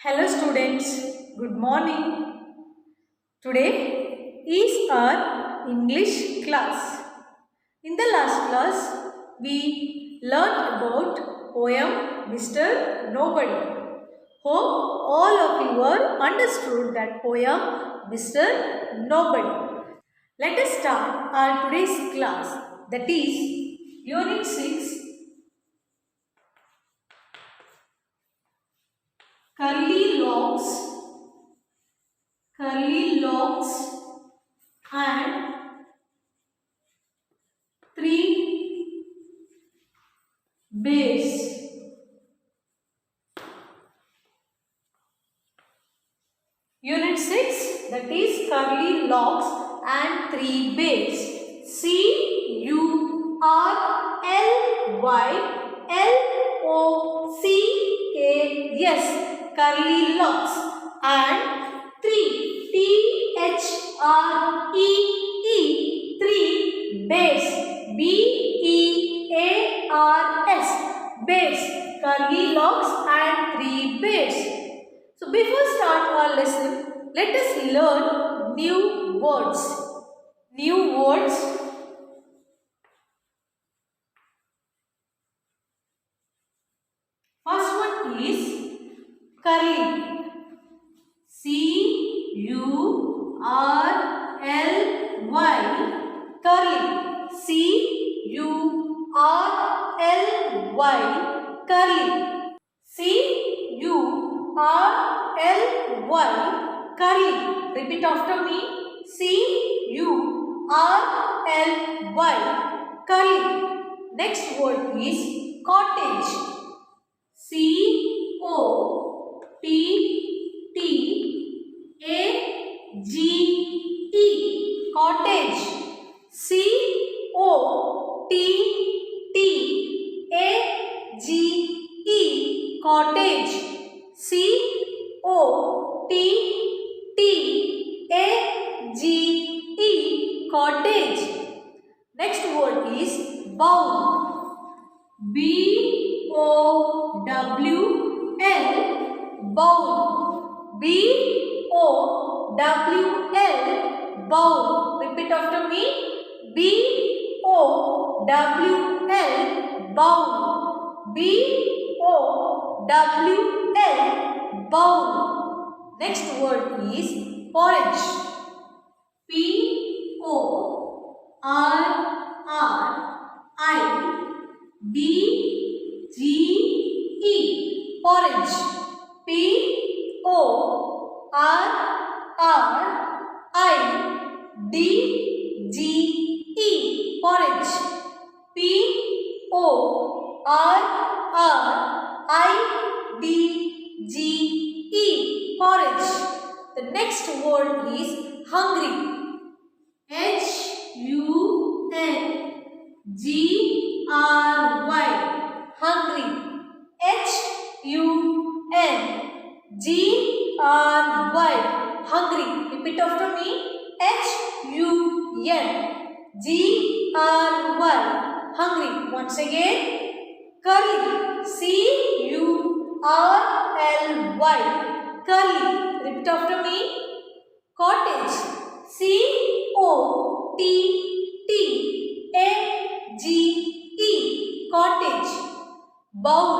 Hello students, good morning. Today is our English class. In the last class, we learned about poem Mr. Nobody. Hope all of you are understood that poem Mr. Nobody. Let us start our today's class, that is Unit 6, curly locks and three bears. Unit 6, that is curly locks and three bears. CURLYLOCKS, curly locks, and three three bears, BEARS, bears, curly locks and three bears. So before start our lesson, let us learn new words. New words. First one is curly. CURLY, curly. CURLY, curly. CURLY, curly. Repeat after me. CURLY, curly. Next word is cottage. COTTAGE, cottage. COTTAGE, cottage. COTTAGE, cottage. Next word is bowl. BOWL, bowl. BOWL, bowl. Repeat after me. BOWL, bowl. BOWL, bowl. Next word is porridge. PORRIDGE, porridge. PORRIDGE, porridge. PORRIDGE, porridge. The next word is hungry. HUNGRY, hungry. HUNGRY, hungry. Repeat after me. HUNGRY, hungry. Once again. Curly. CURLY, curly. Repeat after me. Cottage. COTTAGE, cottage. Bowl.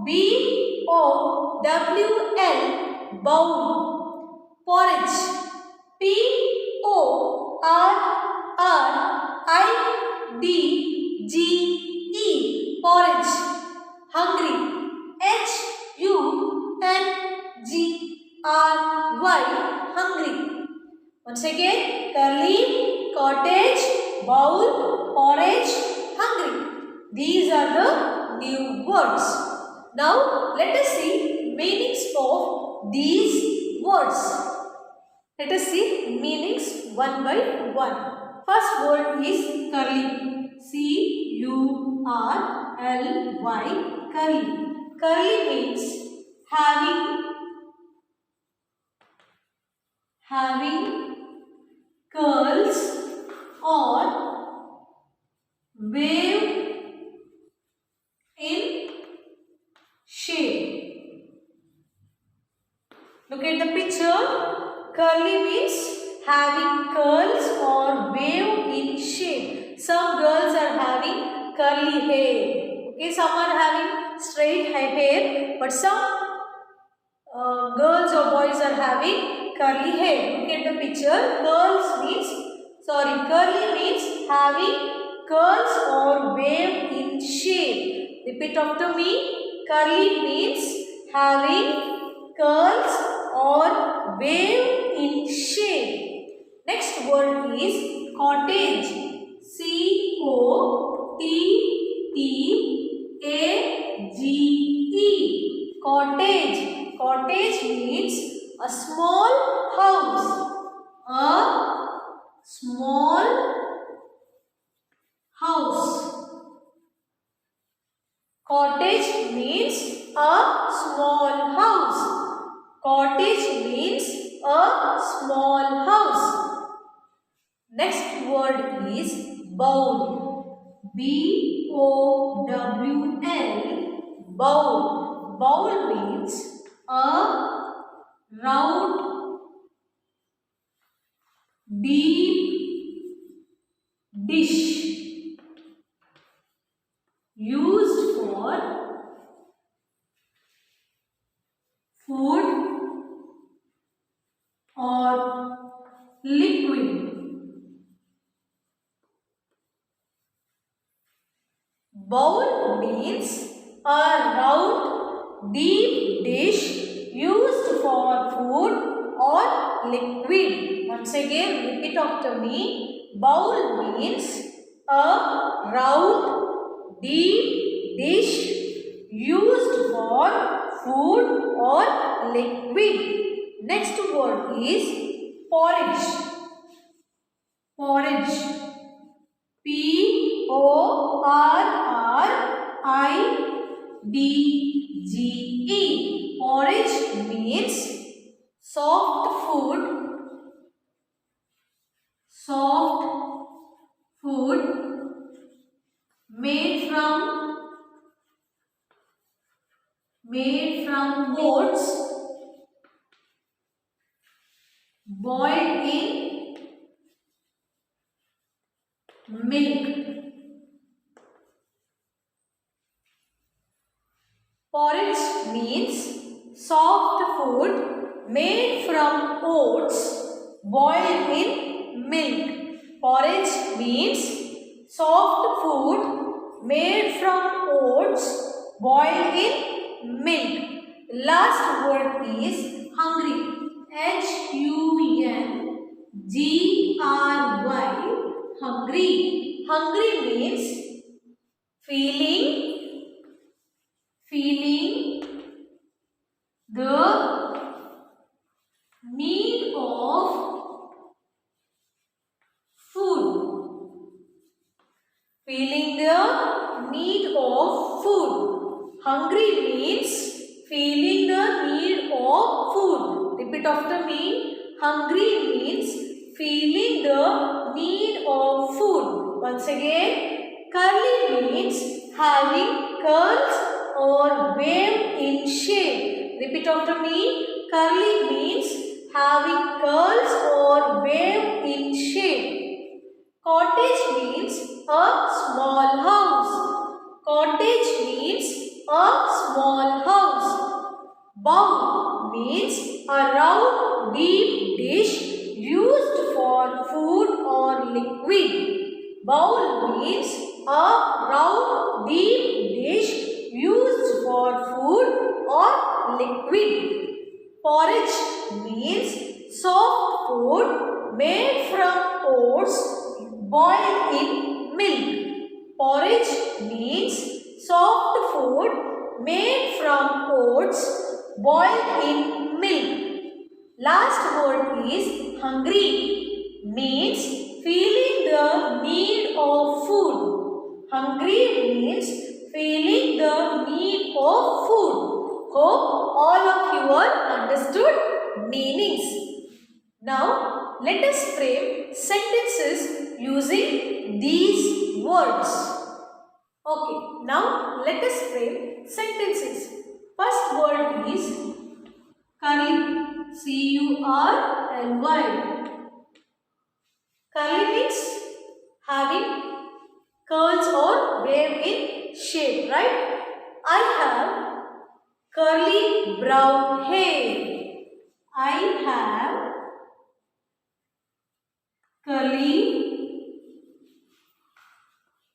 BOWL, bowl. Porridge. PORRIDGE, porridge. Hungry. HUNGRY, hungry. Once again, curly, cottage, bowl, porridge, hungry. These are the new words. Now, let us see meanings of these words. Let us see meanings one by one. First word is curly. CURLY, curly. Curly means having curls or wave in shape. Look at the picture. Curly means having curls or wave in shape. Some girls are having curly hair. Okay, some are having straight hair, but some girls or boys are having curly hair. Look at the picture. Curly means having curls or wave in shape. Repeat after me. Curly means having curls or wave in shape. Next word is cottage. Cottage. Cottage. Cottage means a small house. A small house. Cottage means a small house. Cottage means a small house. Next word is bowl. Bowl. Bowl. Bowl means a round, deep dish used for food or liquid. Bowl means a round, deep dish used for food or liquid. Once again, repeat after me. Bowl means a round, deep dish used for food or liquid. Next word is porridge. Porridge. Porridge. Porridge means soft food made from oats boiled in milk. Porridge means soft food made from oats boiled in milk. Porridge means soft food made from oats boiled in milk. Last word is hungry. Hungry. Hungry. Hungry means feeling the need of food. Feeling the need of food. Hungry means feeling the need of food. Repeat after me. Hungry means feeling the need of food. Once again, curly means having curls or wave in shape. Repeat after me. Curly means having curls or wave in shape. Cottage means a small house. Cottage means a small house. Bowl means a round deep dish used for food or liquid. Bowl means a round deep dish used for food or liquid. Porridge means soft food made from oats boiled in milk. Porridge means soft food made from oats boiled in milk. Last word is hungry. Means feeling the need of food. Hungry means feeling the need of food. Hope all of you are understood meanings. Now let us frame sentences using these words. Okay, now let us frame sentences. First word is curly. curly. Curly means having curls or wave in shape, right? I have curly brown hair. I have curly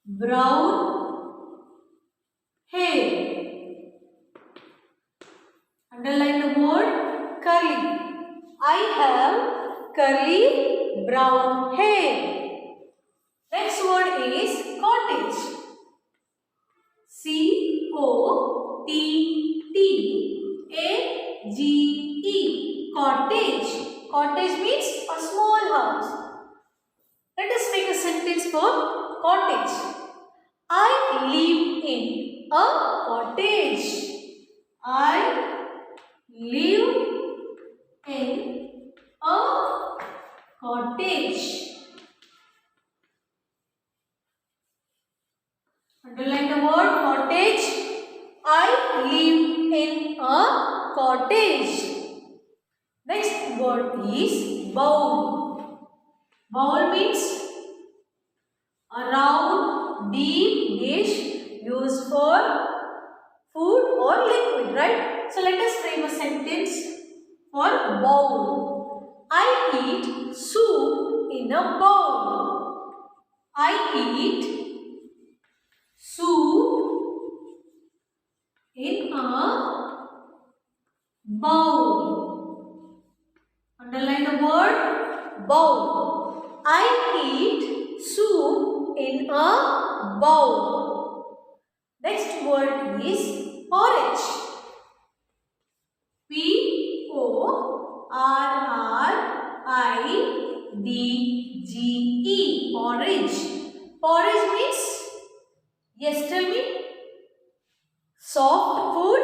brown hair. Underline the word curly. I have curly brown hair. Next word is cottage. Cottage. Cottage. Cottage means a small house. Let us make a sentence for cottage. I live in a cottage. I live in a cottage. Underline the word cottage. I live in a cottage. Next word is bowl. Bowl means a round, deep dish used for food or liquid, right? So let us frame a sentence for bowl. I eat soup in a bowl. I eat soup in a bowl. Underline the word bowl. I eat soup in a bowl. Next word is porridge. Porridge. Porridge. Porridge means, yes, tell me, soft food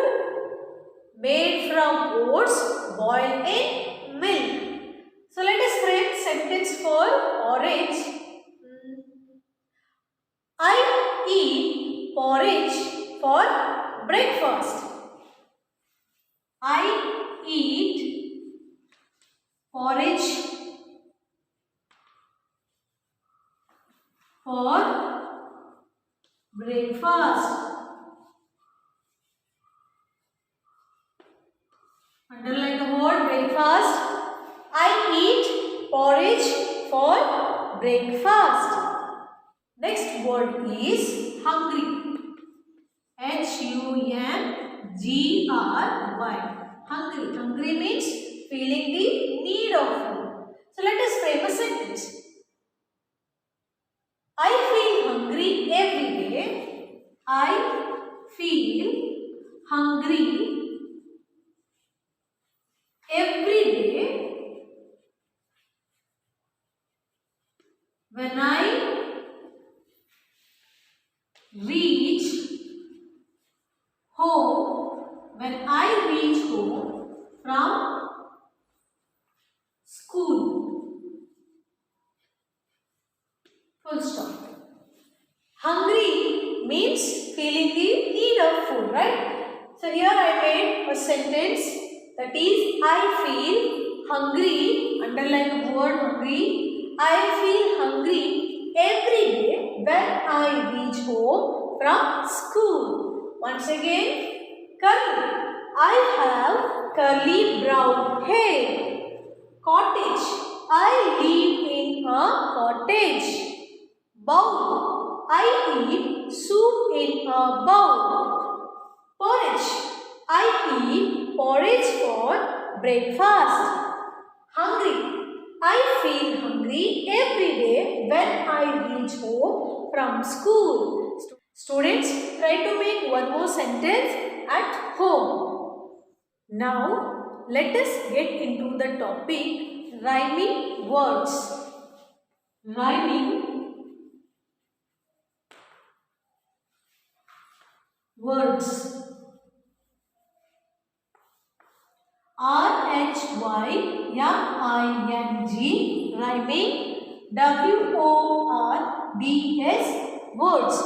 made from oats boiled in milk. So let us frame sentence for porridge. I eat porridge for breakfast. I eat porridge for breakfast. Underline the word breakfast. I eat porridge for breakfast. Next word is hungry. Hungry. Hungry. Hungry means feeling the need of food. So let us frame a sentence. I feel hungry every day. I feel hungry every day when I reach home. When I reach home from school. Full stop. Hungry means feeling the need of food, right? So here I made a sentence that is, I feel hungry. Underline the word hungry. I feel hungry every day when I reach home from school. Once again, curly. I have curly brown hair. Cottage. I live in a cottage. Bowl. I eat soup in a bowl. Porridge. I eat porridge for breakfast. Hungry. I feel hungry every day when I reach home from school. Students, try to make one more sentence at home. Now, let us get into the topic rhyming words. Rhyming words. RHYMING rhyming. WORDS words.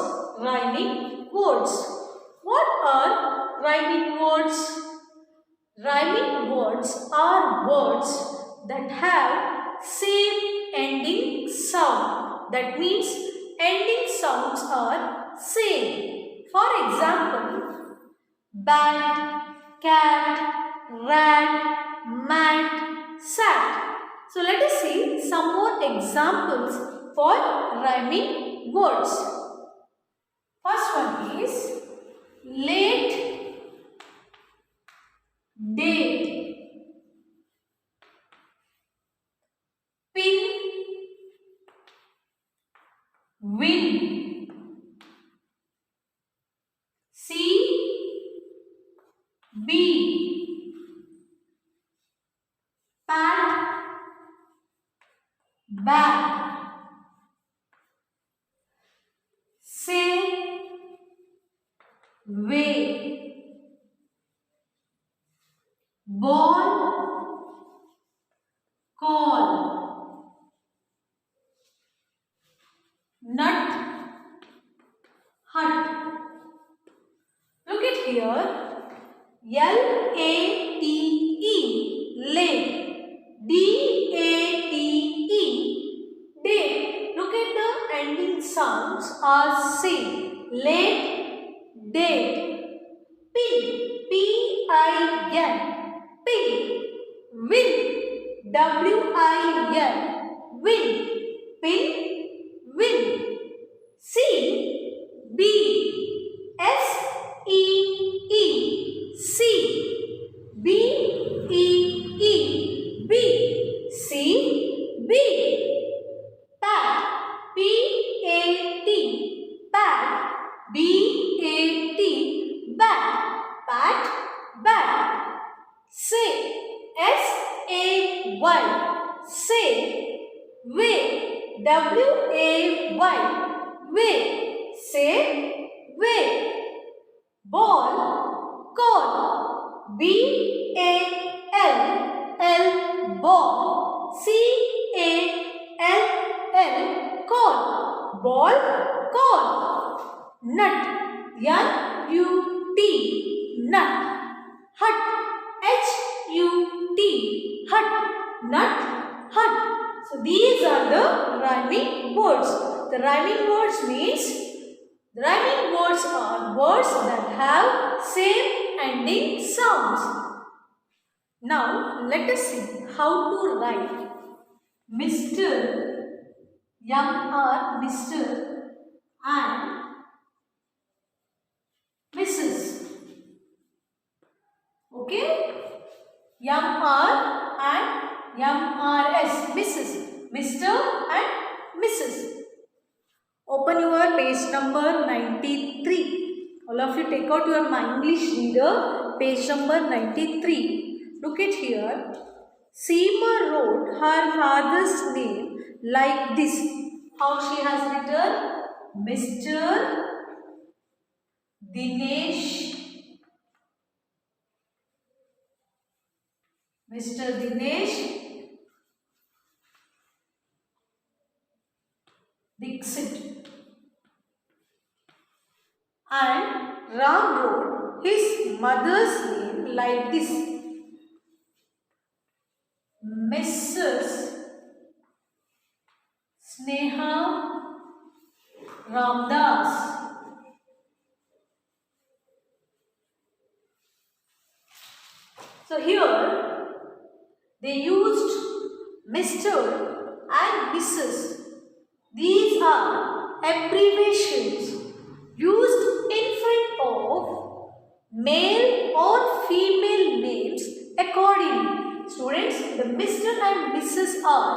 Rhyming words. What are rhyming words? Rhyming words are words that have same ending sound. That means ending sounds are same. For example, bat, cat, rat, mat, sat. So let us see some more examples for rhyming words. First one is late, date, pin, win, see, be, pat, bag, say, way, ball, call, nut, hut. Look at here. L-A-T-E, late. D-A-T-E, date. Look at the ending sounds are same. Late, date. Pin, P-I-N, pin. Win, W-I-N, win. Pin, win. C, B, S-E-E, C, B-E-E, B, C, B. Pat, P-A-T, pat, B-A-T, bat, pat, bat. Say, S-A-Y, say, way, W-A-Y, way, say, way. Ball, call, B-A-L-L, ball, C-A-L-L, call, ball, call. Nut, N-U-T, nut. Hut, H-U-T, hut, nut, hut. So these are the rhyming words. The rhyming words means the rhyming words are words that have same ending sounds. Now let us see how to write Mr. M-R, Mr. and Mrs. Okay? M-R and M-R-S, Mrs. Mr. and Mrs. Open your page number 93. All of you take out your My English Reader, page number 93. Look at here. Seema wrote her father's name like this. How she has written? Mr. Dinesh. Mr. Dinesh Dixit. And Ram wrote his mother's name like this. Mrs. Sneha Ramdas. So here they used Mr. and Mrs. These are abbreviations used in front of male or female names accordingly. Students, the Mr. and Mrs. are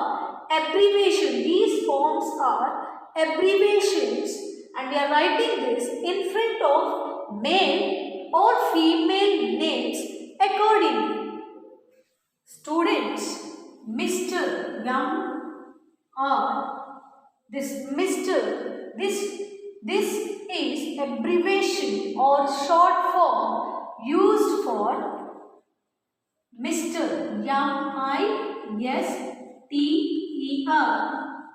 abbreviations. These forms are abbreviations and we are writing this in front of male or female names accordingly. Students, Mr. M-R, this Mr. This is abbreviation or short form used for Mr. M-I-S-T-E-R.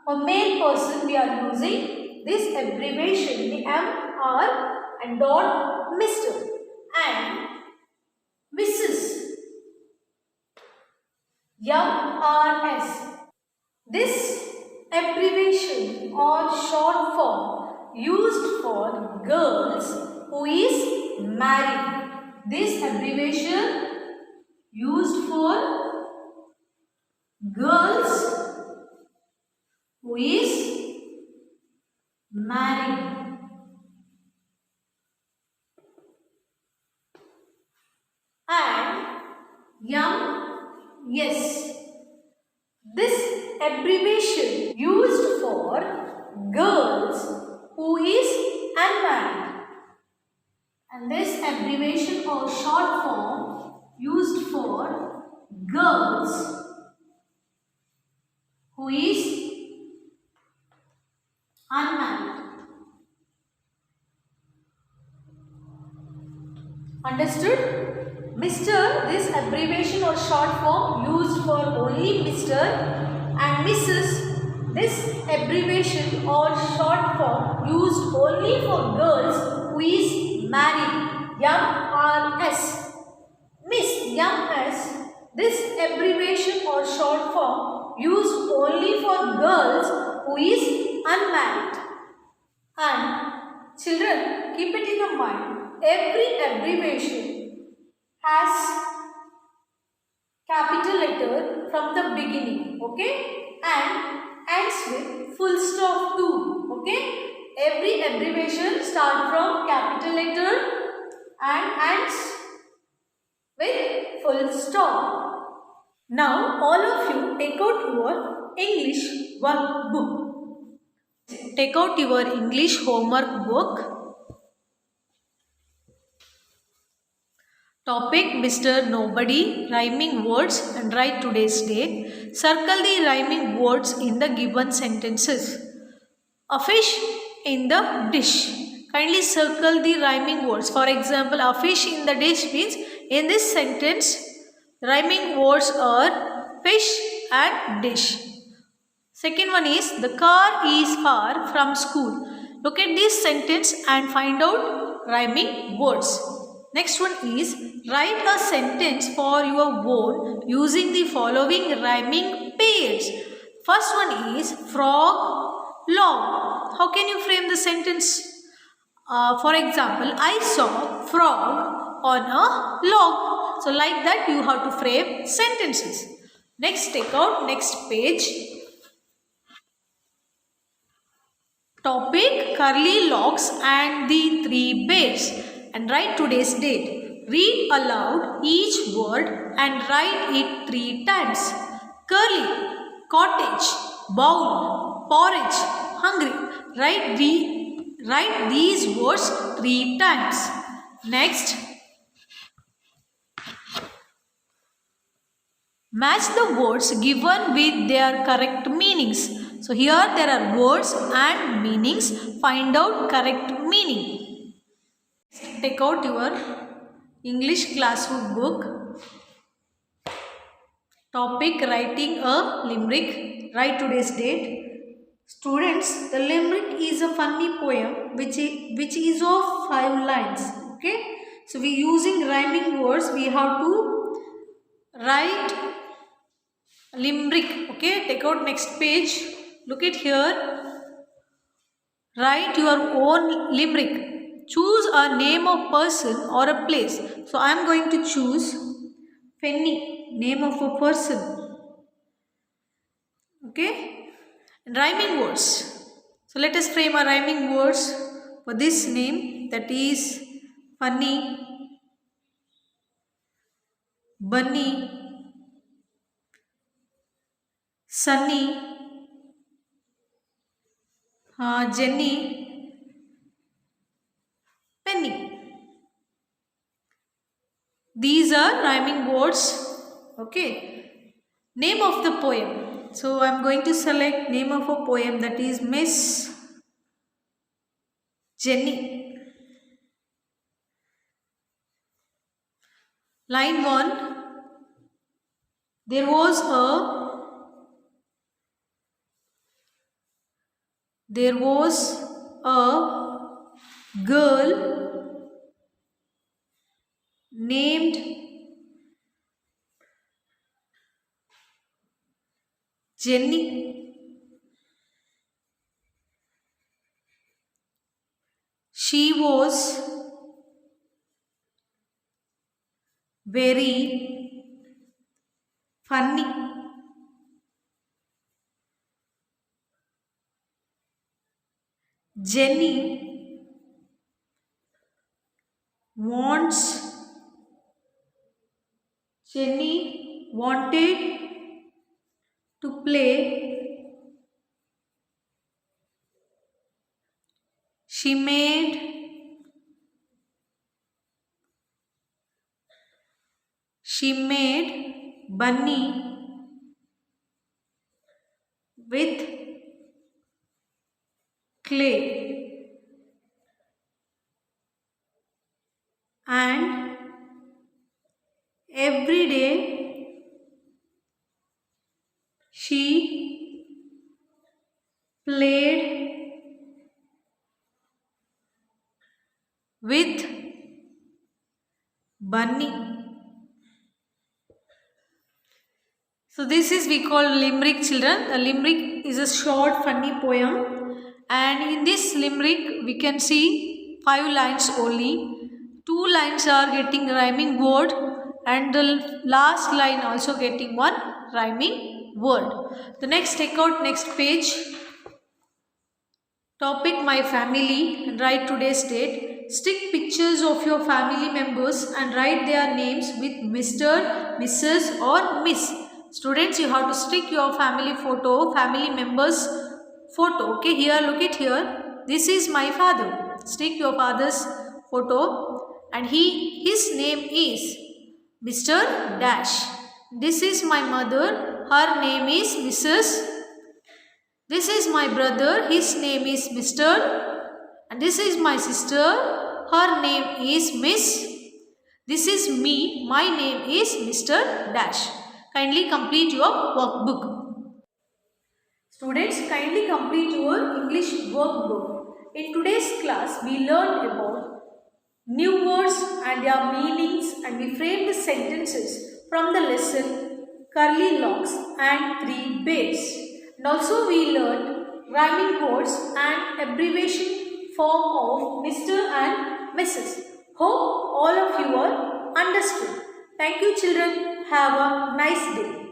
For male person we are using this abbreviation, the M-R and dot Mr. And Mrs. MRS. This abbreviation or short form used for girls who is married. This abbreviation used for girls who is married. And yes, this abbreviation used for girls who is unmarried. And this abbreviation or short form used for girls who is unmarried. Understood? Mr. This abbreviation or short form used for only Mr. and Mrs. This abbreviation or short form used only for girls who is married. MRS. Miss MS. This abbreviation or short form used only for girls who is unmarried. And children, keep it in your mind. Every abbreviation has capital letter from the beginning, okay, and ends with full stop too, okay. Every abbreviation starts from capital letter and ends with full stop. Now all of you take out your English workbook. Take out your English homework book. Topic Mr. Nobody, rhyming words and write today's date. Circle the rhyming words in the given sentences. A fish in the dish. Kindly circle the rhyming words. For example, a fish in the dish means in this sentence, rhyming words are fish and dish. Second one is the car is far from school. Look at this sentence and find out rhyming words. Next one is write a sentence for your own using the following rhyming pairs. First one is frog, log. How can you frame the sentence? For example, I saw frog on a log. So like that you have to frame sentences. Next, take out next page. Topic curly locks and the three bears. And write today's date. Read aloud each word and write it 3 times. Curly, cottage, bowl, porridge, hungry. Write these words 3 times. Next, match the words given with their correct meanings. So here there are words and meanings. Find out correct meaning. Take out your English classroom book. Topic writing a limerick. Write today's date. Students, the limerick is a funny poem which is of 5 lines. Okay. So we using rhyming words. We have to write limerick. Okay. Take out next page. Look at here. Write your own limerick. Choose a name of person or a place. So I am going to choose Fanny, name of a person. Okay. And rhyming words. So let us frame a rhyming words for this name, that is Funny, Bunny, Sunny, Jenny, Penny. These are rhyming words. Okay. Name of the poem. So I am going to select name of a poem, that is Miss Jenny. Line 1. There was a girl named Jenny. She was very funny. Jenny wants Jenny wanted to play. She made bunny with clay and every day she played with bunny. So this is we call limerick, children. The limerick is a short funny poem, and in this limerick we can see 5 lines only. 2 lines are getting rhyming word and the last line also getting one rhyming word. The next, take out next page. Topic my family and write today's date. Stick pictures of your family members and write their names with Mr., Mrs. or Miss. Students, you have to stick your family photo, family members photo. Okay, here look it here. This is my father. Stick your father's photo and his name is Mr. Dash. This is my mother. Her name is Mrs. This is my brother, his name is Mr. And this is my sister, her name is Miss. This is me, my name is Mr. Dash. Kindly complete your workbook. Students, kindly complete your English workbook. In today's class, we learned about new words and their meanings, and we framed the sentences from the lesson Curly Locks and 3 Bears. And also we learned rhyming words and abbreviation form of Mr. and Mrs. Hope all of you are understood. Thank you children. Have a nice day.